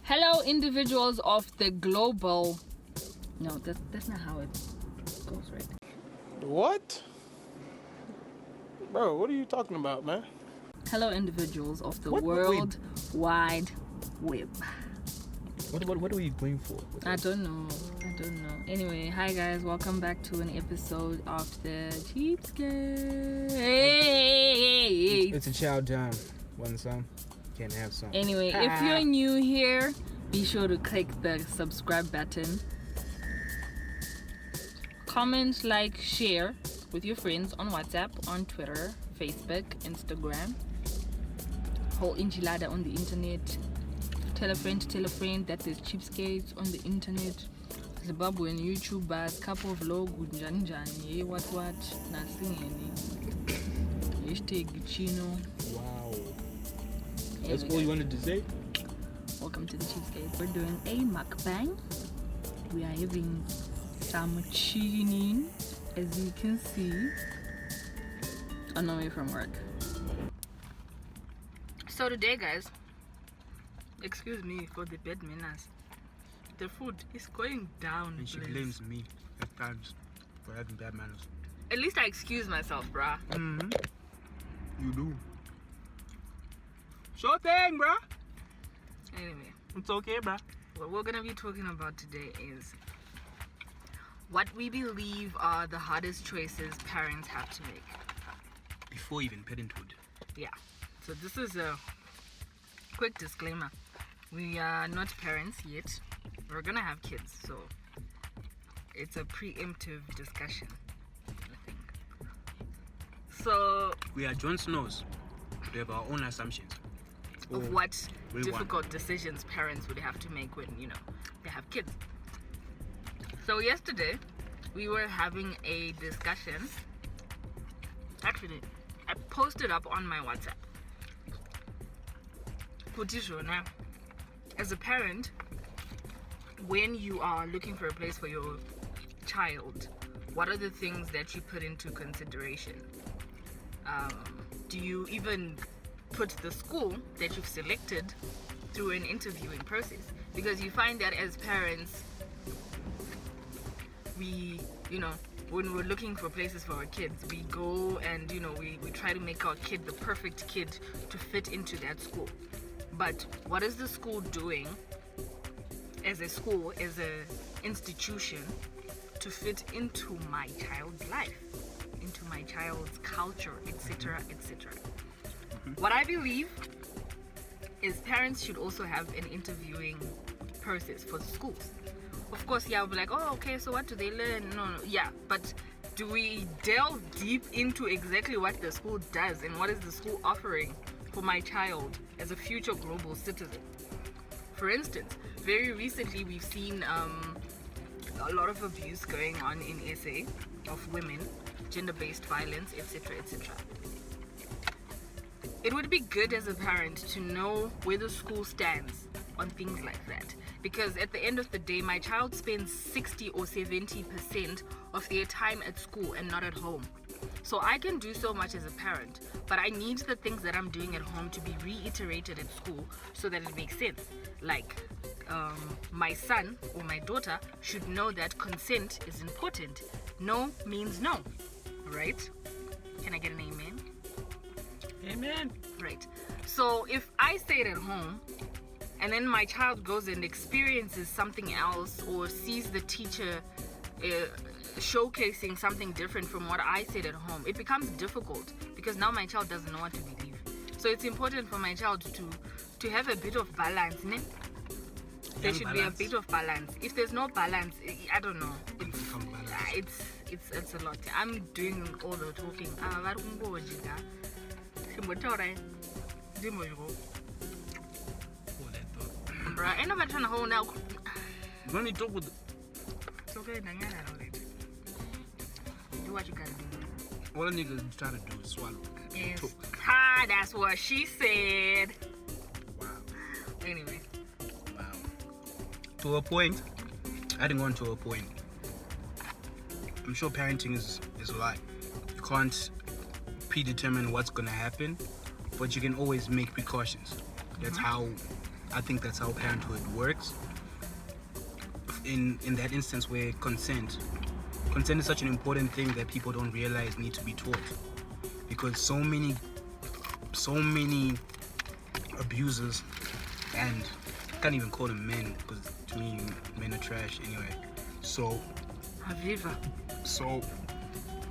Hello, individuals of the global. No, that's not how it goes, right? What? Bro, what are you talking about, man? Hello, individuals of the What- World Wide Web. What are you going for? I don't know. Anyway, hi guys, welcome back to an episode of the Cheapsk8s. It's a chow down. Want some? Can't have some. Anyway, if you're new here, be sure to click the subscribe button. Comment, like, share with your friends on WhatsApp, on Twitter, Facebook, Instagram. Whole enchilada on the internet. Tell a friend that there's Cheapsk8s on the internet. Zimbabwean YouTubers, couple of logo, njani, what, nasingeni. Hashtag Chino. Wow. That's all you wanted to say? Welcome to the Cheapsk8s. We're doing a mukbang. We are having some chicken, as you can see, on the way from work. So today, guys, excuse me for the bad manners, the food is going down. And she please. blames me at times for having bad manners. At least I excuse myself, bruh. Mm-hmm. You do. Sure thing, bruh. Anyway, It's okay, bruh. what we're gonna be talking about today is what we believe are the hardest choices parents have to make. Before even parenthood. Yeah. So this is a quick disclaimer. We are not parents yet. We're gonna have kids, so it's a preemptive discussion, I think. So We are Jon Snows. We have our own assumptions. of what we difficult decisions parents would have to make when, they have kids. So yesterday, we were having a discussion. Actually, I posted up on my WhatsApp. Kutishona, as a parent, when you are looking for a place for your child, what are the things that you put into consideration? Do you even put the school that you've selected through an interviewing process? Because you find that as parents, we, when we're looking for places for our kids, we go and, we try to make our kid the perfect kid to fit into that school. But what is the school doing as a school, as an institution, to fit into my child's life, into my child's culture, etc., etc.? What I believe is parents should also have an interviewing process for the schools. Of course, yeah, we'll be like, oh, okay, so what do they learn? No, yeah, but do we delve deep into exactly what the school does and what is the school offering for my child as a future global citizen? For instance, very recently we've seen a lot of abuse going on in SA of women, gender-based violence, etc., etc. It would be good as a parent to know where the school stands on things like that, because at the end of the day, my child spends 60 or 70% of their time at school and not at home. So I can do so much as a parent, but I need the things that I'm doing at home to be reiterated at school so that it makes sense. Like, my son or my daughter should know that consent is important. No means no, right? Can I get an amen? Amen. Right. So if I stayed at home and then my child goes and experiences something else or sees the teacher showcasing something different from what I said at home, it becomes difficult because now my child doesn't know what to believe. So it's important for my child to have a bit of balance. Ne? There should be a bit of balance. If there's no balance, I don't know. It's a lot. I'm doing all the talking. Bruh, ain't nobody trying to hold now. You only talk with. It's okay, do what you gotta do. All the niggas trying to do is swallow. Yes. Talk. Ah, that's what she said. Wow. Anyway. Wow. To a point. Adding on to a point. I'm sure parenting is a lot. You can't predetermine what's gonna happen, but you can always make precautions. That's how I think that's how parenthood works. In that instance where consent is such an important thing that people don't realize need to be taught, because so many abusers, and I can't even call them men because to me men are trash anyway. So Aviva. So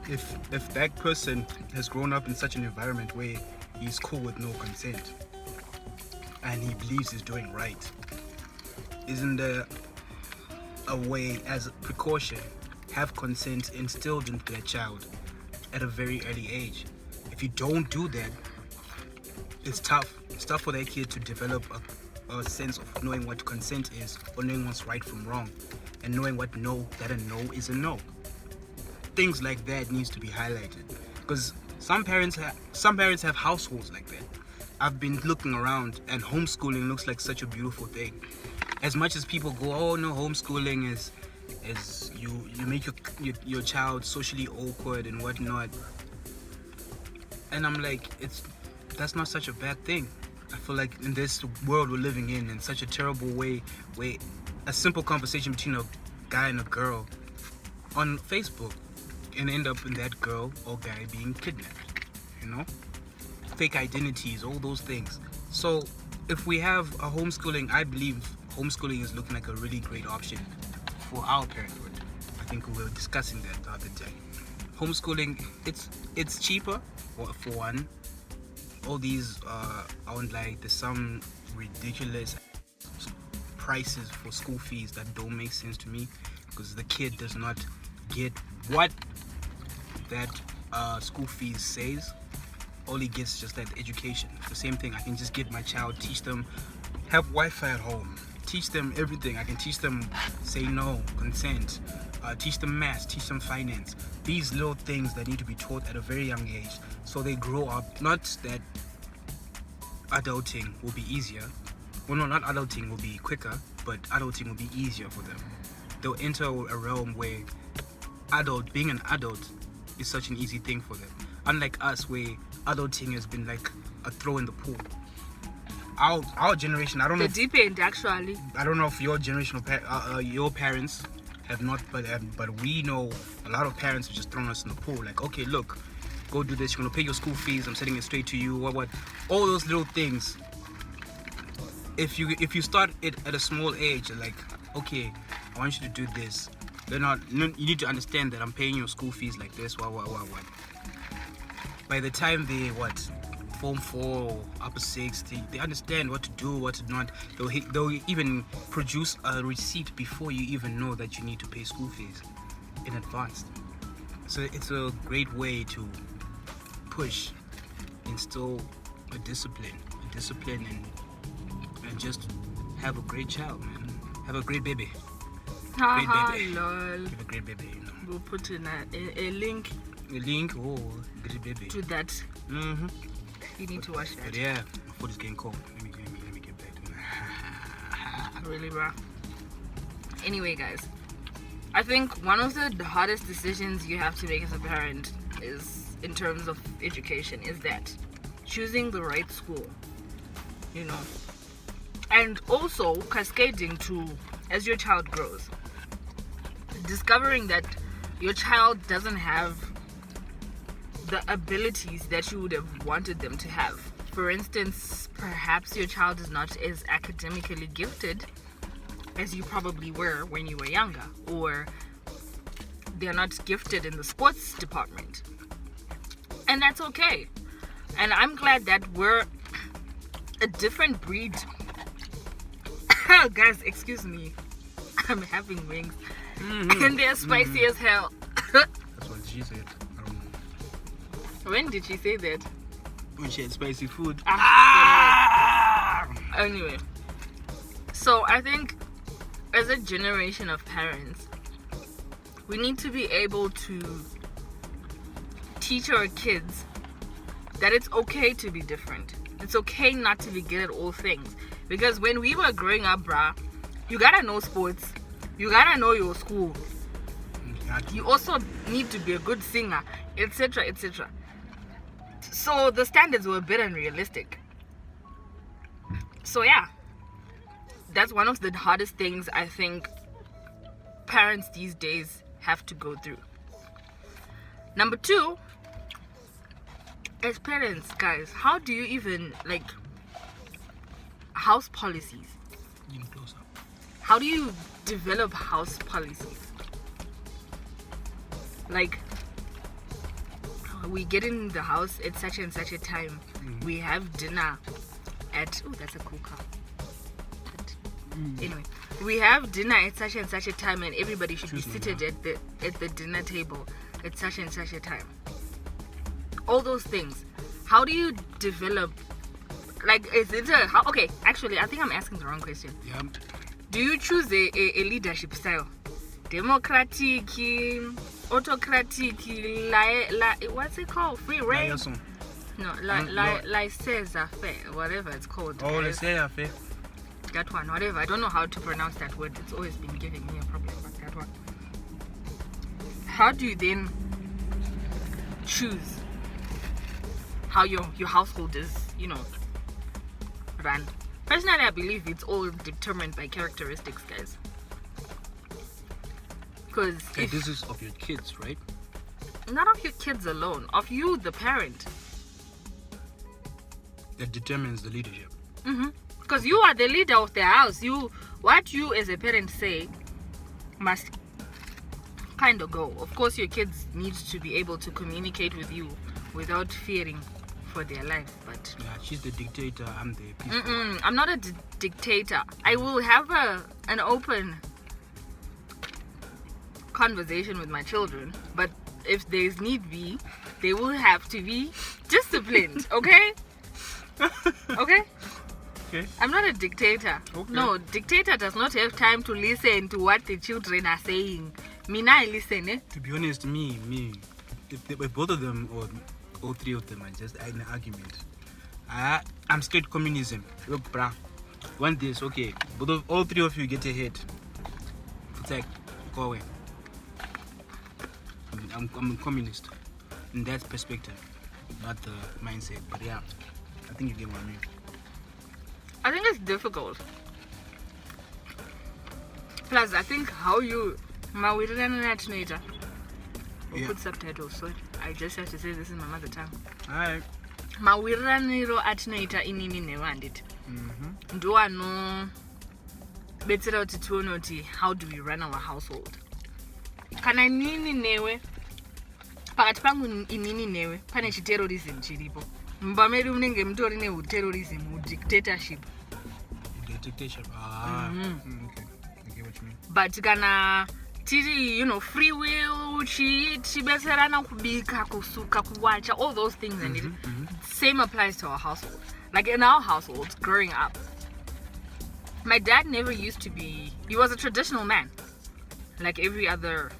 if that person has grown up in such an environment where he's cool with no consent and he believes he's doing right, isn't there a way, as a precaution, have consent instilled into their child at a very early age? If you don't do that, it's tough. It's tough for that kid to develop a sense of knowing what consent is, or knowing what's right from wrong, and knowing that a no is a no. Things like that needs to be highlighted, because some parents have households like that. I've been looking around, and homeschooling looks like such a beautiful thing. As much as people go, oh no, homeschooling is you make your child socially awkward and whatnot, and I'm like, that's not such a bad thing. I feel like in this world we're living in such a terrible way, where a simple conversation between a guy and a girl on Facebook can end up in that girl or guy being kidnapped, fake identities, all those things. So if we have a homeschooling, I believe homeschooling is looking like a really great option for our parenthood. I think we were discussing that the other day. Homeschooling, it's cheaper for one. All these there's some ridiculous prices for school fees that don't make sense to me, because the kid does not get what that school fees says. All he gets is just that education. It's the same thing. I can just get my child, teach them, have Wi-Fi at home, teach them everything. I can teach them say no, consent, teach them math, teach them finance. These little things that need to be taught at a very young age, so they grow up. Not that adulting will be easier. Well, no, not adulting will be quicker, but adulting will be easier for them. They'll enter a realm where being an adult is such an easy thing for them. Unlike us, where adulting has been like a throw in the pool. Our generation, I don't know. The deep end, actually. I don't know if your generation, your parents have not, but we know a lot of parents have just thrown us in the pool. Like, okay, look, go do this. You're gonna pay your school fees. I'm sending it straight to you. What? All those little things. If you start it at a small age, like, okay, I want you to do this. You need to understand that I'm paying your school fees like this. What? By the time they Form 4 or upper 6, they understand what to do, what to not. They'll even produce a receipt before you even know that you need to pay school fees in advance. So it's a great way to instill a discipline and just have a great child, man. Have a great baby. Lol. Have a great baby, We'll put in a link. A link, great baby. To that. Mm-hmm. You need to watch that. But yeah, my food is getting cold. Let me get back to it. Really, bro. Anyway, guys, I think one of the hardest decisions you have to make as a parent is, in terms of education, is that choosing the right school, and also cascading to, as your child grows, discovering that your child doesn't have the abilities that you would have wanted them to have. For instance, perhaps your child is not as academically gifted as you probably were when you were younger, or they're not gifted in the sports department. And that's okay. And I'm glad that we're a different breed. Guys, excuse me. I'm having wings. Mm-hmm. And they're spicy as hell. That's what she said. When did she say that? When she had spicy food. Anyway, so I think as a generation of parents, we need to be able to teach our kids that it's okay to be different. It's okay not to be good at all things. Because when we were growing up, bruh, you gotta know sports. You gotta know your school. You also need to be a good singer, etc., etc. So the standards were a bit unrealistic. So yeah, that's one of the hardest things I think parents these days have to go through. Number 2, as parents, guys, how do you even like house policies? You can close up. How do you develop house policies? Like, we get in the house at such and such a time. We have dinner at... Oh, that's a cool car. Anyway, we have dinner at such and such a time, and everybody should be seated at the dinner table at such and such a time. All those things. How do you develop... Like, is it a... Okay, actually, I think I'm asking the wrong question. Yeah. Do you choose a leadership style? Democratic, autocratic, what's it called? Free reign? No, laissez-faire, whatever it's called. Oh, laissez-faire. That one, whatever. I don't know how to pronounce that word. It's always been giving me a problem about that one. How do you then choose how your household is, run? Personally, I believe it's all determined by characteristics, guys. Because this is of your kids, right? Not of your kids alone, of you, the parent. That determines the leadership. Because you are the leader of the house. What you as a parent say must kind of go. Of course, your kids need to be able to communicate with you without fearing for their life. But yeah, she's the dictator. I'm the peaceful one. I'm not a dictator. I will have an open conversation with my children, but if there's need be, they will have to be disciplined. Okay? Okay? Okay. I'm not a dictator. Okay. No, dictator does not have time to listen to what the children are saying. Mina, I listen, eh? To be honest, me, if both of them or all three of them are just in an argument, I'm straight communism. Look, bruh, want this? Okay, all three of you get ahead. Protect, go away. I'm a communist in that perspective, not the mindset. But yeah, I think you get what I mean. I think it's difficult. Plus, I think how you... We'll put subtitles, so I just have to say this is my mother tongue. Alright. Mawiraniro atinoita inini newandit. Ndo ano betsera kuti tione kuti how do we run our household. Kana nini newe pakati pangu inini newe pane chiterrorism chiripo. Mumba medu munenge mutori nehuterrorism, dictatorship. Dictatorship. Okay. I get what you mean. But kana tiri, free will, chibetserana kubika, kusuka, kuwacha, all those things, and same applies to our household. Like in our household, growing up, my dad never used to be. He was a traditional man, like every other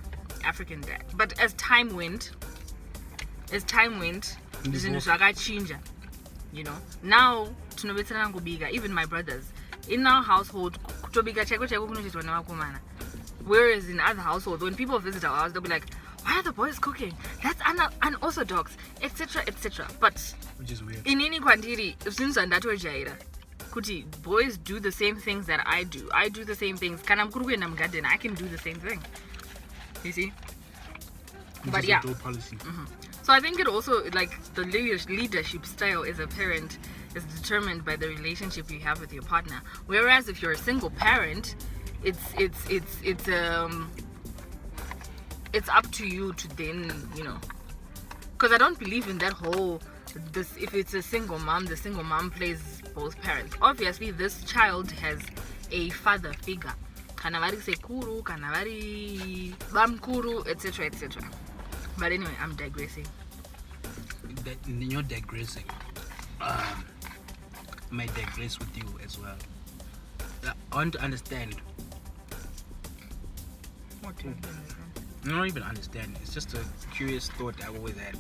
African dad. But as time went, zvinhu zvakachinja. Now tinobetserana kubika. Even my brothers, in our household, kutobika chaiko kunoitwa nevakomana. Whereas in other households, when people visit our house, they'll be like, why are the boys cooking? That's unorthodox, etc., etc. But which is weird. In any quantity, kuti boys do the same things that I do. I do the same things. Kana mkuru kuenda mgarden, I can do the same thing. You see? But yeah. So I think it also, like, the leadership style as a parent is determined by the relationship you have with your partner. Whereas if you're a single parent, it's up to you to then, because I don't believe in that whole if it's a single mom, the single mom plays both parents. Obviously this child has a father figure, kana vari sekuru, kana vari bamkuru, etc., etc. But anyway, I'm digressing. You're digressing. I might digress with you as well. I want to understand. What do you understand? I don't even understand. It's just a curious thought I always had.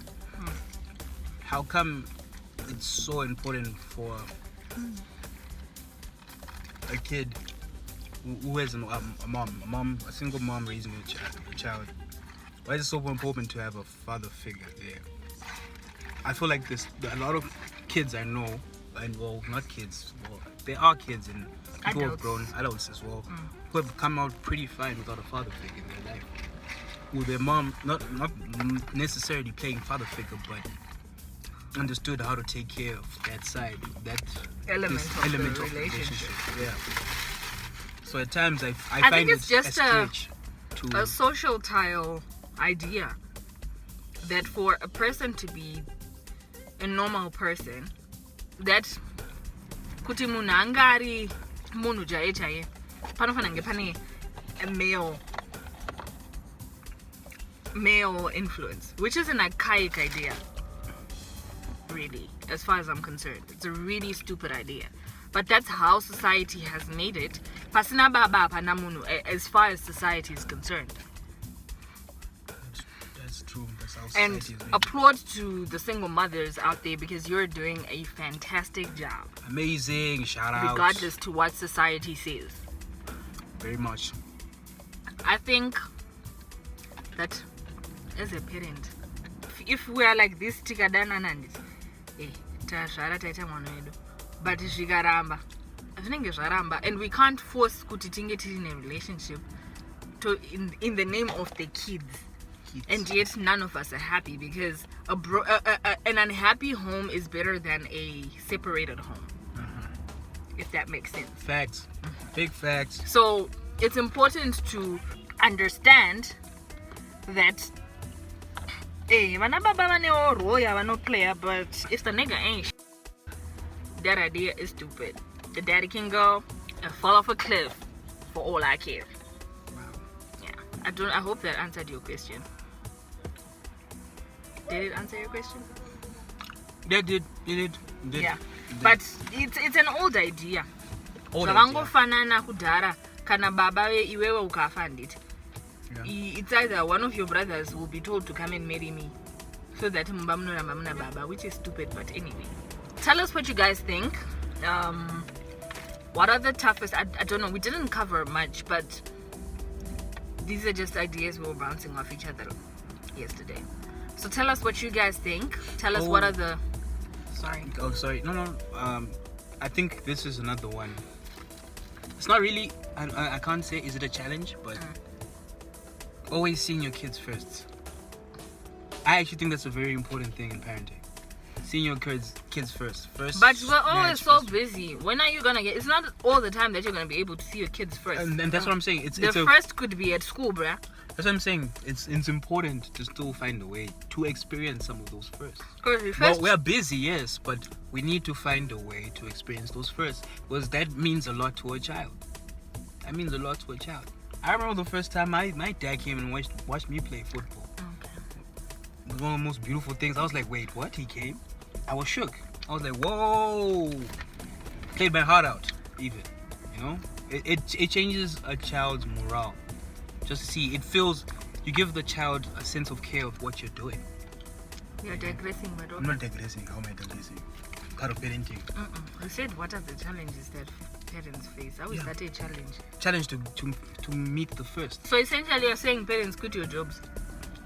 How come it's so important for a kid who has a single mom raising a child? Why is it so important to have a father figure there? I feel like a lot of kids I know, and well, not kids, well, there are kids in People who have grown, adults as well, who have come out pretty fine without a father figure in their life. With their mom not necessarily playing father figure, but understood how to take care of that side, that element of the relationship. Yeah. So at times I think find it's just a social tile idea that for a person to be a normal person, that kuti munhu angari munhu chaiye chaiye panofana kunge pane a male influence, which is an archaic idea, really, as far as I'm concerned. It's a really stupid idea, but that's how society has made it. Pasina baba pana munhu, as far as society is concerned. That's true. That's how And society is made. applaud to the single mothers out there, because you're doing a fantastic job, Amazing, shout out. regardless to what society says. Very much. I think that as a parent, if we are like this, tikadana nandi, tazvara taita mwana wedu, but zvikaramba zvinenge zvaramba, and we can't force kuti tinge tiri in a relationship in the name of the kids. And yet none of us are happy, because an unhappy home is better than a separated home, if that makes sense. Facts. Big facts. So it's important to understand that vana baba vanewo role yavanoplaya, but if the nigga ain't that idea is stupid. The daddy can go and fall off a cliff for all I care. Wow. Yeah, I hope that answered your question. Did it answer your question? It did. Yeah, but it's an old idea. Old Zvavangofanana kudhara kana baba iwewe ukafa handiti. Yeah. It's either one of your brothers will be told to come and marry me, so that mumba munoramba muna baba, which is stupid, but anyway. Tell us what you guys think. What are the toughest, I don't know, we didn't cover much, but these are just ideas we were bouncing off each other yesterday. So tell us what you guys think. Tell us what are the... Sorry. Oh, sorry. No. I think this is another one. It's not really, I can't say is it a challenge, but always seeing your kids first. I actually think that's a very important thing in parenting. Seeing your kids first. But we're always so first. busy. When are you gonna get? It's not all the time that you're gonna be able to see your kids first. And that's what I'm saying. The first could be at school, bruh. That's what I'm saying. It's important to still find a way to experience some of those first. Because We are busy, yes, but we need to find a way to experience those first, because that means a lot to a child. That means a lot to a child. I remember the first time my dad came and watched me play football. Okay. It was one of the most beautiful things. I was like, wait, what? He came? I was shook. I was like, whoa. Played my heart out, even. You know? It changes a child's morale. Just to see, it feels, you give the child a sense of care of what you're doing. You're digressing, my I'm daughter. not digressing. How am I digressing? Part of parenting. You said, what are the challenges that parents face? How is that a challenge? Challenge to meet the first. So essentially you're saying parents quit your jobs.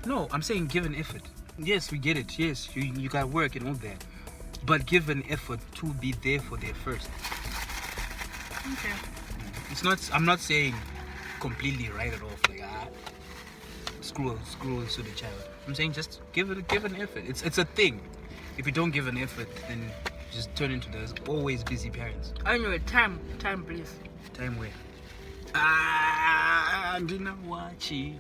No, I'm saying give an effort. Yes, we get it. Yes, you got work and all that. But give an effort to be there for their first. Okay. It's not, I'm not saying completely write it off like screw to the child. I'm saying just give an effort. It's a thing. If you don't give an effort, then you just turn into those always busy parents. Anyway, time please. Time where? Ndina wachi.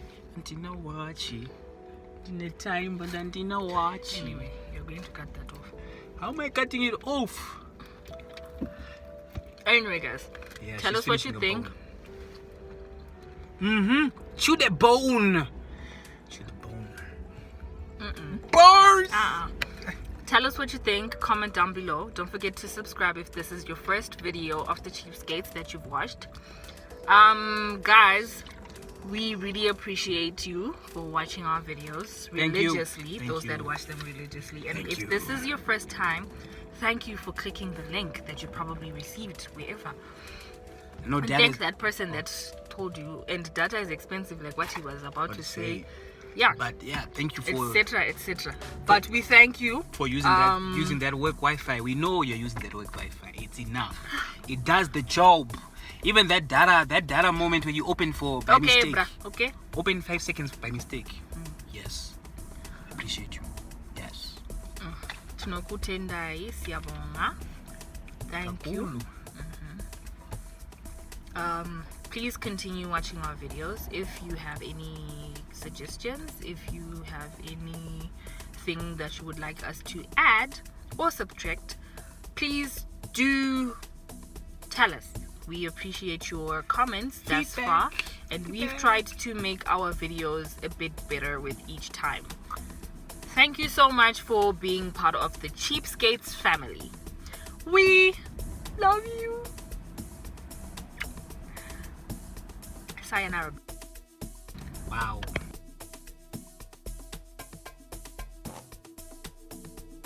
Didn't time, but then didn't watch. Anyway, you're going to cut that off. How am I cutting it off? Anyway, guys, Yeah, tell she's us what you finishing think. a bone. Chew the bone. Chew the bone. Bars. Tell us what you think. Comment down below. Don't forget to subscribe if this is your first video of the Cheapsk8s that you've watched. Guys, we really appreciate you for watching our videos religiously. Those that watch them religiously. And if this is your first time, thank you for clicking the link that you probably received wherever. No, And thank that person that told you. And data is expensive, like what he was about to say. Yeah. But yeah, thank you for etc. But we thank you for using using that work Wi-Fi. We know you're using that work Wi-Fi. It's enough. It does the job. Even that data moment when you open by Okay, mistake. bruh. Okay. Open 5 seconds by mistake. Yes. Appreciate you. Yes. Tinokutendai, siyabonga. Thank you. Kakhulu. Please continue watching our videos. If you have any suggestions, if you have anything that you would like us to add or subtract, please do tell us. We appreciate your comments thus far, and we've tried to make our videos a bit better with each time. Thank you so much for being part of the Cheapsk8s family. We love you. Sayonara. Wow.